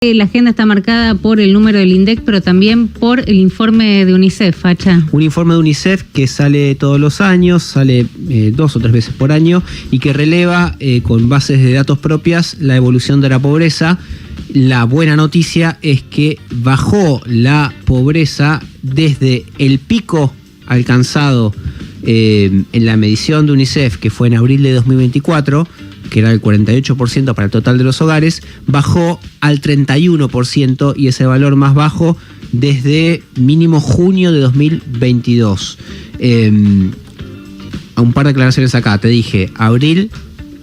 La agenda está marcada por el número del INDEC, pero también por el informe de UNICEF, Facha. Un informe de UNICEF que sale todos los años, sale 2 o 3 veces por año y que releva con bases de datos propias la evolución de la pobreza. La buena noticia es que bajó la pobreza desde el pico alcanzado en la medición de UNICEF, que fue en abril de 2024, que era el 48% para el total de los hogares, bajó al 31% y ese valor más bajo desde mínimo junio de 2022. A un par de aclaraciones acá, te dije, abril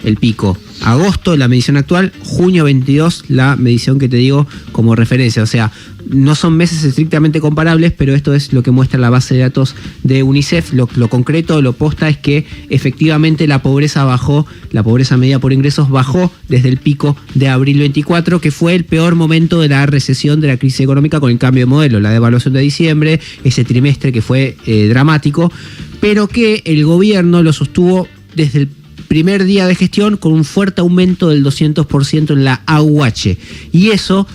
el pico, agosto la medición actual, junio 22 la medición que te digo como referencia, o sea, no son meses estrictamente comparables, pero esto es lo que muestra la base de datos de UNICEF. Lo concreto, lo posta es que efectivamente la pobreza bajó, la pobreza medida por ingresos bajó desde el pico de abril 24, que fue el peor momento de la recesión de la crisis económica con el cambio de modelo, la devaluación de diciembre, ese trimestre que fue dramático, pero que el gobierno lo sostuvo desde el primer día de gestión con un fuerte aumento del 200% en la AUH. Y eso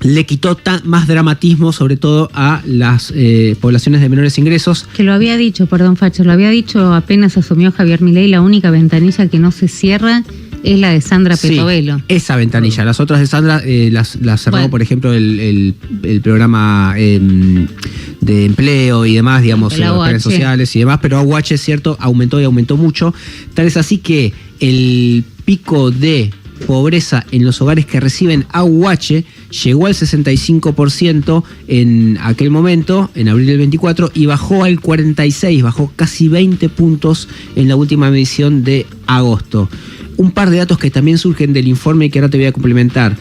le quitó más dramatismo, sobre todo a las poblaciones de menores ingresos. Que lo había dicho, perdón, Facho, lo había dicho apenas asumió Javier Milei, la única ventanilla que no se cierra es la de Sandra Petovelo. Sí, esa ventanilla. Las otras de Sandra las cerró, bueno, por ejemplo, el programa de empleo y demás, digamos, los planes sociales y demás, pero AUH, es cierto, aumentó y aumentó mucho. Tal es así que el pico de pobreza en los hogares que reciben AUH llegó al 65% en aquel momento, en abril del 24, y bajó al 46%, bajó casi 20 puntos en la última medición de agosto. Un par de datos que también surgen del informe y que ahora te voy a complementar.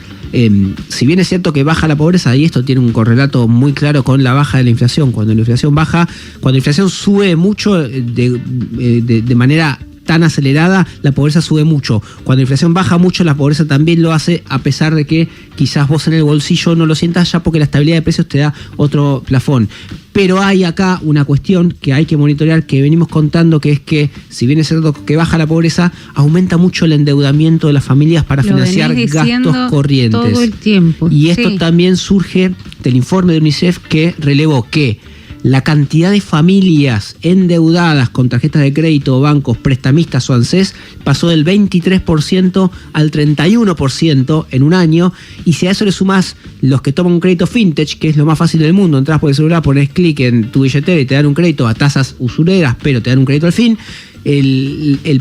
Si bien es cierto que baja la pobreza, y esto tiene un correlato muy claro con la baja de la inflación, cuando la inflación baja, cuando la inflación sube mucho de manera tan acelerada, la pobreza sube mucho. Cuando la inflación baja mucho, la pobreza también lo hace, a pesar de que quizás vos en el bolsillo no lo sientas ya, porque la estabilidad de precios te da otro plafón. Pero hay acá una cuestión que hay que monitorear, que venimos contando, que es que, si bien es cierto que baja la pobreza, aumenta mucho el endeudamiento de las familias para financiar gastos corrientes. Todo el tiempo. Y esto también surge del informe de UNICEF, que relevó que la cantidad de familias endeudadas con tarjetas de crédito, bancos, prestamistas o ANSES pasó del 23% al 31% en un año, y si a eso le sumás los que toman un crédito fintech, que es lo más fácil del mundo, entras por el celular, pones clic en tu billetera y te dan un crédito a tasas usureras, pero te dan un crédito al fin,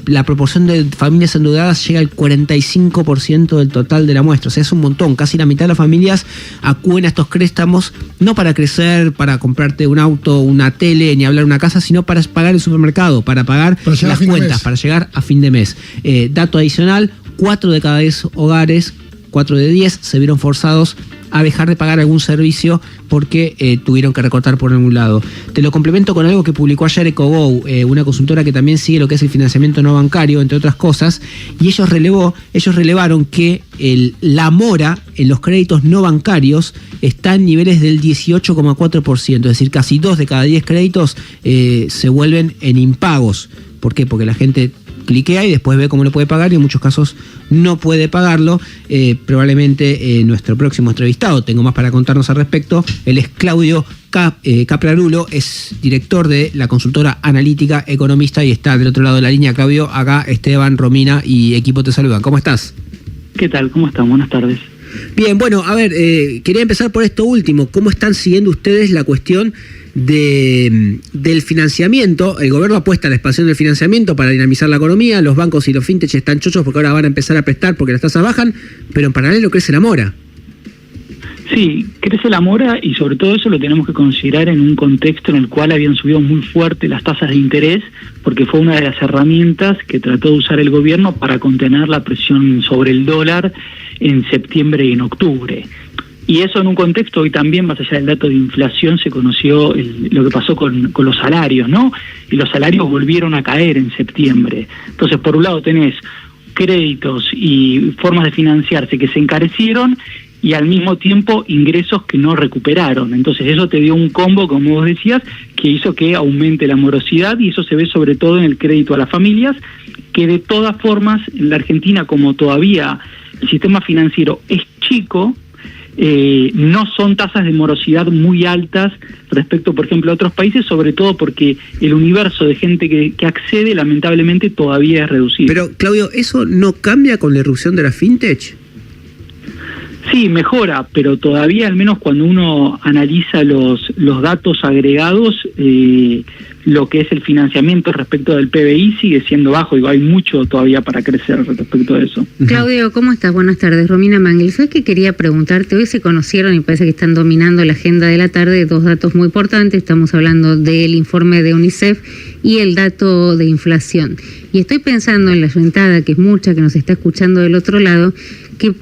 la proporción de familias endeudadas llega al 45% del total de la muestra. O sea, es un montón. Casi la mitad de las familias acuden a estos préstamos no para crecer, para comprarte un auto, una tele, ni hablar de una casa, sino para pagar el supermercado, para pagar las cuentas, para llegar a fin de mes. Dato adicional, 4 de cada 10 hogares, 4 de 10 se vieron forzados a dejar de pagar algún servicio porque tuvieron que recortar por algún lado. Te lo complemento con algo que publicó ayer EcoGo, una consultora que también sigue lo que es el financiamiento no bancario, entre otras cosas, y ellos relevaron que la mora en los créditos no bancarios está en niveles del 18,4%, es decir, casi 2 de cada 10 créditos se vuelven en impagos. ¿Por qué? Porque la gente cliquea y después ve cómo lo puede pagar, y en muchos casos no puede pagarlo. Probablemente nuestro próximo entrevistado, tengo más para contarnos al respecto, él es Claudio Caprarulo, es director de la consultora analítica, economista, y está del otro lado de la línea. Claudio, acá Esteban, Romina y equipo te saludan. ¿Cómo estás? ¿Qué tal? ¿Cómo están? Buenas tardes. Bien, bueno, a ver, quería empezar por esto último. ¿Cómo están siguiendo ustedes la cuestión del financiamiento? El gobierno apuesta a la expansión del financiamiento para dinamizar la economía. Los bancos y los fintech están chochos porque ahora van a empezar a prestar porque las tasas bajan, pero en paralelo crece la mora. Sí, crece la mora, y sobre todo eso lo tenemos que considerar en un contexto en el cual habían subido muy fuerte las tasas de interés, porque fue una de las herramientas que trató de usar el gobierno para contener la presión sobre el dólar en septiembre y en octubre. Y eso en un contexto, hoy también, más allá del dato de inflación, se conoció lo que pasó con los salarios, ¿no? Y los salarios volvieron a caer en septiembre. Entonces, por un lado tenés créditos y formas de financiarse que se encarecieron, y al mismo tiempo ingresos que no recuperaron. Entonces eso te dio un combo, como vos decías, que hizo que aumente la morosidad, y eso se ve sobre todo en el crédito a las familias, que de todas formas en la Argentina, como todavía el sistema financiero es chico, no son tasas de morosidad muy altas respecto, por ejemplo, a otros países, sobre todo porque el universo de gente que accede, lamentablemente, todavía es reducido. Pero, Claudio, ¿eso no cambia con la irrupción de la fintech? Sí, mejora, pero todavía, al menos cuando uno analiza los datos agregados, lo que es el financiamiento respecto del PBI sigue siendo bajo, y hay mucho todavía para crecer respecto a eso. Claudio, ¿cómo estás? Buenas tardes. Romina Mangel. ¿Sabes qué quería preguntarte? Hoy se conocieron, y parece que están dominando la agenda de la tarde, dos datos muy importantes. Estamos hablando del informe de UNICEF y el dato de inflación. Y estoy pensando en la oyentada, que es mucha, que nos está escuchando del otro lado, que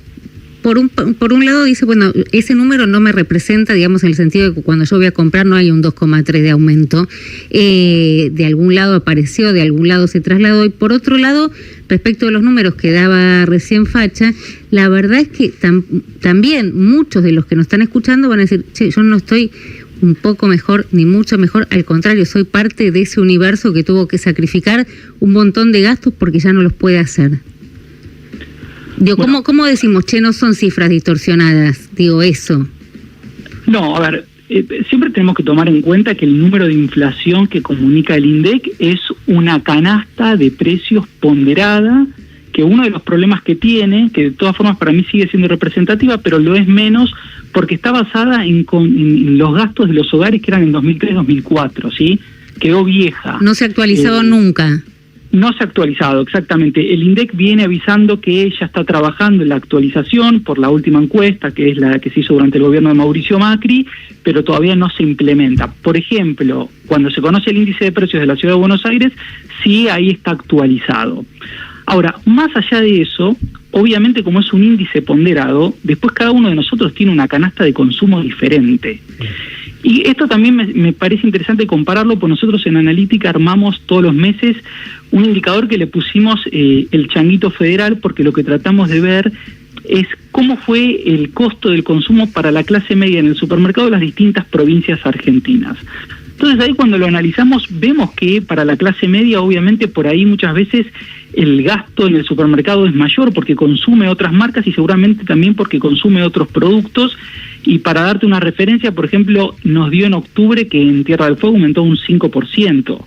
por un lado dice, bueno, ese número no me representa, digamos, en el sentido de que cuando yo voy a comprar no hay un 2,3 de aumento. De algún lado apareció, de algún lado se trasladó. Y por otro lado, respecto a los números que daba recién Facha, la verdad es que también muchos de los que nos están escuchando van a decir, che, yo no estoy un poco mejor ni mucho mejor, al contrario, soy parte de ese universo que tuvo que sacrificar un montón de gastos porque ya no los puede hacer. Digo, bueno, ¿cómo decimos, che, no son cifras distorsionadas? Digo, eso. No, a ver, siempre tenemos que tomar en cuenta que el número de inflación que comunica el INDEC es una canasta de precios ponderada, que uno de los problemas que tiene, que de todas formas para mí sigue siendo representativa, pero lo es menos porque está basada en los gastos de los hogares que eran en 2003-2004, ¿sí? Quedó vieja. No se ha actualizado nunca. No se ha actualizado, exactamente. El INDEC viene avisando que ya está trabajando en la actualización por la última encuesta, que es la que se hizo durante el gobierno de Mauricio Macri, pero todavía no se implementa. Por ejemplo, cuando se conoce el índice de precios de la Ciudad de Buenos Aires, sí, ahí está actualizado. Ahora, más allá de eso, obviamente como es un índice ponderado, después cada uno de nosotros tiene una canasta de consumo diferente. Y esto también me parece interesante compararlo, porque nosotros en Analítica armamos todos los meses un indicador que le pusimos el changuito federal, porque lo que tratamos de ver es cómo fue el costo del consumo para la clase media en el supermercado de las distintas provincias argentinas. Entonces ahí cuando lo analizamos vemos que para la clase media obviamente por ahí muchas veces el gasto en el supermercado es mayor porque consume otras marcas y seguramente también porque consume otros productos. Y para darte una referencia, por ejemplo, nos dio en octubre que en Tierra del Fuego aumentó un 5%.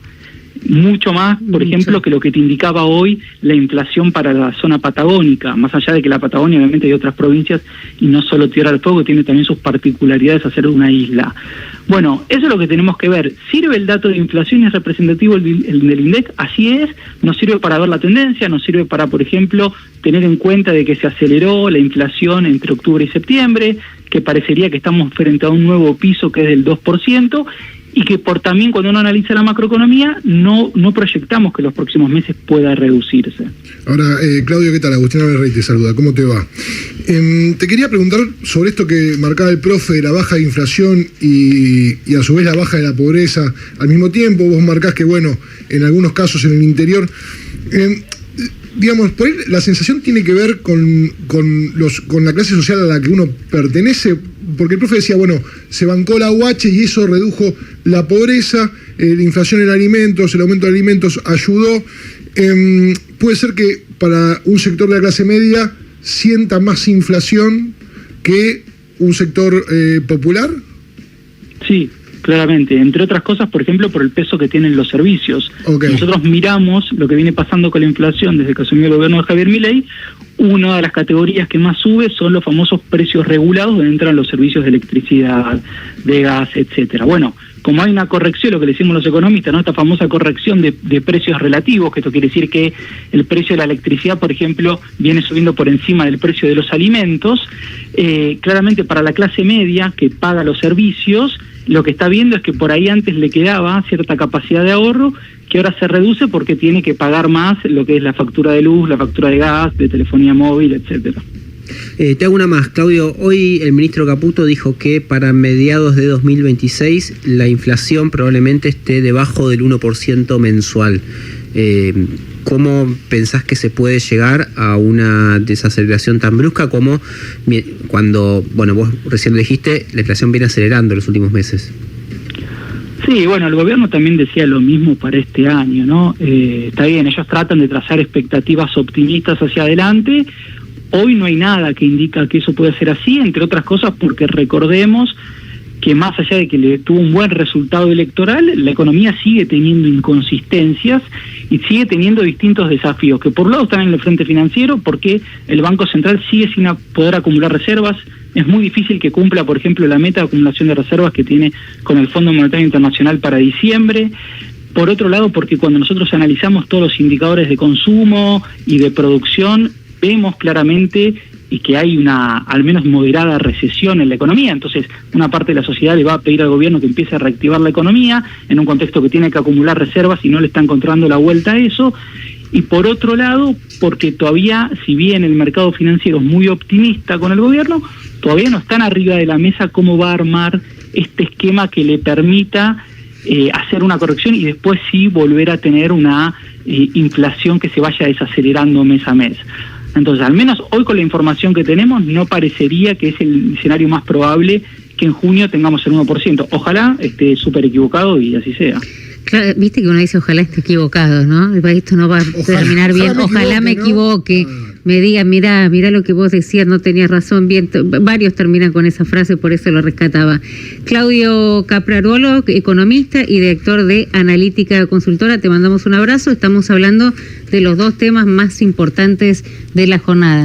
Mucho más, por ejemplo, que lo que te indicaba hoy la inflación para la zona patagónica, más allá de que la Patagonia obviamente hay otras provincias y no solo Tierra del Fuego, tiene también sus particularidades hacer una isla. Bueno, eso es lo que tenemos que ver. ¿Sirve el dato de inflación y es representativo el del INDEC? Así es, nos sirve para ver la tendencia, nos sirve para, por ejemplo, tener en cuenta de que se aceleró la inflación entre octubre y septiembre, que parecería que estamos frente a un nuevo piso que es del 2%, y que también cuando uno analiza la macroeconomía no proyectamos que los próximos meses pueda reducirse. Ahora, Claudio, ¿qué tal? Agustín Rey te saluda, ¿cómo te va? Te quería preguntar sobre esto que marcaba el profe de la baja de inflación y a su vez la baja de la pobreza al mismo tiempo. Vos marcás que, bueno, en algunos casos en el interior... digamos, por ahí la sensación tiene que ver con la clase social a la que uno pertenece, porque el profe decía, bueno, se bancó la UH y eso redujo la pobreza, la inflación en alimentos, el aumento de alimentos ayudó. Puede ser que para un sector de la clase media sienta más inflación que un sector popular. Sí, claramente, entre otras cosas, por ejemplo, por el peso que tienen los servicios. Okay. Nosotros miramos lo que viene pasando con la inflación desde que asumió el gobierno de Javier Milei. Una de las categorías que más sube son los famosos precios regulados, donde entran los servicios de electricidad, de gas, etcétera. Bueno, como hay una corrección, lo que le decimos los economistas, ¿no? Esta famosa corrección de precios relativos, que esto quiere decir que el precio de la electricidad, por ejemplo, viene subiendo por encima del precio de los alimentos. Claramente para la clase media que paga los servicios, lo que está viendo es que por ahí antes le quedaba cierta capacidad de ahorro, que ahora se reduce porque tiene que pagar más lo que es la factura de luz, la factura de gas, de telefonía móvil, etcétera. Te hago una más, Claudio. Hoy el ministro Caputo dijo que para mediados de 2026 la inflación probablemente esté debajo del 1% mensual. ¿Cómo pensás que se puede llegar a una desaceleración tan brusca como cuando, bueno, vos recién lo dijiste, la inflación viene acelerando en los últimos meses? Sí, bueno, el gobierno también decía lo mismo para este año, ¿no? Está bien, ellos tratan de trazar expectativas optimistas hacia adelante. Hoy no hay nada que indica que eso pueda ser así, entre otras cosas porque recordemos que más allá de que le tuvo un buen resultado electoral, la economía sigue teniendo inconsistencias y sigue teniendo distintos desafíos, que por un lado están en el frente financiero, porque el Banco Central sigue sin poder acumular reservas. Es muy difícil que cumpla, por ejemplo, la meta de acumulación de reservas que tiene con el Fondo Monetario Internacional para diciembre. Por otro lado, porque cuando nosotros analizamos todos los indicadores de consumo y de producción, vemos claramente y que hay una, al menos moderada recesión en la economía. Entonces, una parte de la sociedad le va a pedir al gobierno que empiece a reactivar la economía en un contexto que tiene que acumular reservas y no le está encontrando la vuelta a eso. Y por otro lado, porque todavía, si bien el mercado financiero es muy optimista con el gobierno, todavía no están arriba de la mesa cómo va a armar este esquema que le permita hacer una corrección y después sí volver a tener una inflación que se vaya desacelerando mes a mes. Entonces, al menos hoy con la información que tenemos, no parecería que es el escenario más probable que en junio tengamos el 1%. Ojalá esté súper equivocado y así sea. Claro, viste que uno dice ojalá esté equivocado, ¿no? Esto no va a terminar bien. Ojalá me equivoque. Me diga, mira lo que vos decías, no tenías razón. Bien, varios terminan con esa frase, por eso lo rescataba. Claudio Caprarolo, economista y director de Analítica Consultora, te mandamos un abrazo. Estamos hablando de los dos temas más importantes de la jornada.